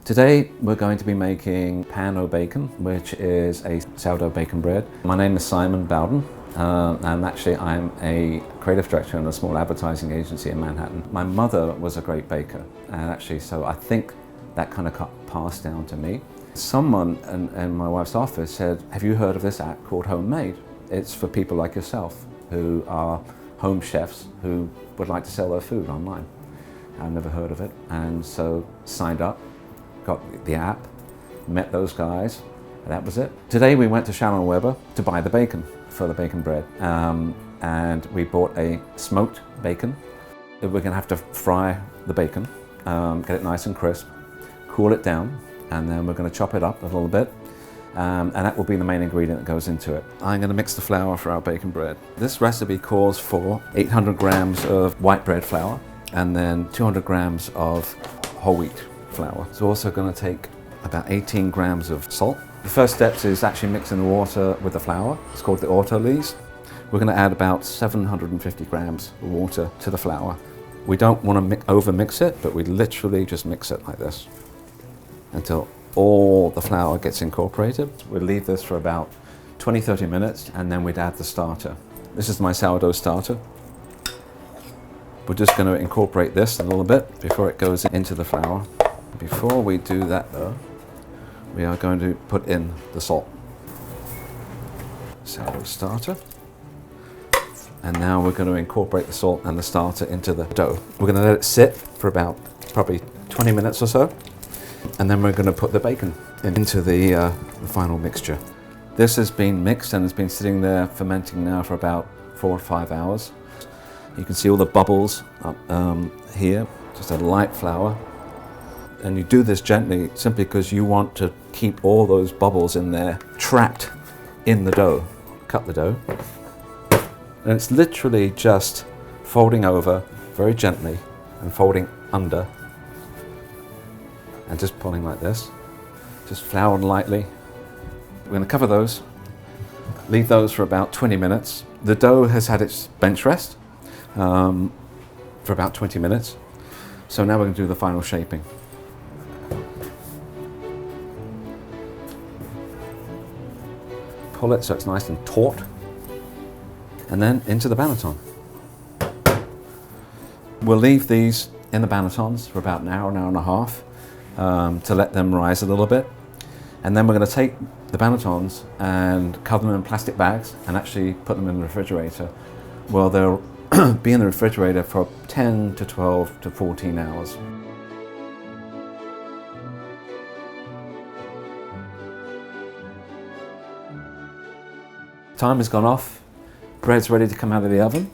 Today we're going to be making pan au bacon, which is a sourdough bacon bread. My name is Simon Bowden, and I'm a creative director in a small advertising agency in Manhattan. My mother was a great baker, and so I think that kind of got passed down to me. Someone in my wife's office said, "Have you heard of this app called Homemade? It's for people like yourself who are home chefs who would like to sell their food online." I've never heard of it, and so signed up. Got the app, met those guys, and that was it. Today we went to Shalom Weber to buy the bacon for the bacon bread, and we bought a smoked bacon. We're going to have to fry the bacon, get it nice and crisp, cool it down, and then we're going to chop it up a little bit, and that will be the main ingredient that goes into it. I'm going to mix the flour for our bacon bread. This recipe calls for 800 grams of white bread flour and then 200 grams of whole wheat flour. It's also going to take about 18 grams of salt. The first step is actually mixing the water with the flour. It's called the autolyse. We're going to add about 750 grams of water to the flour. We don't want to over mix it, but we literally just mix it like this until all the flour gets incorporated. We'll leave this for about 20-30 minutes, and then we'd add the starter. This is my sourdough starter. We're just going to incorporate this a little bit before it goes into the flour. Before we do that though, we are going to put in the salt. Sourdough starter. And now we're going to incorporate the salt and the starter into the dough. We're going to let it sit for about probably 20 minutes or so. And then we're going to put the bacon into the final mixture. This has been mixed and has been sitting there fermenting now for about 4 or 5 hours. You can see all the bubbles up here, just a light flour. And you do this gently simply because you want to keep all those bubbles in there trapped in the dough. Cut the dough. And it's literally just folding over very gently and folding under and just pulling like this. Just flour lightly. We're going to cover those, leave those for about 20 minutes. The dough has had its bench rest for about 20 minutes. So now we're going to do the final shaping. Pull it so it's nice and taut, and then into the banneton. We'll leave these in the bannetons for about an hour and a half to let them rise a little bit, and then we're going to take the bannetons and cover them in plastic bags and actually put them in the refrigerator. Well, they'll be in the refrigerator for 10 to 12 to 14 hours. Time has gone off, bread's ready to come out of the oven.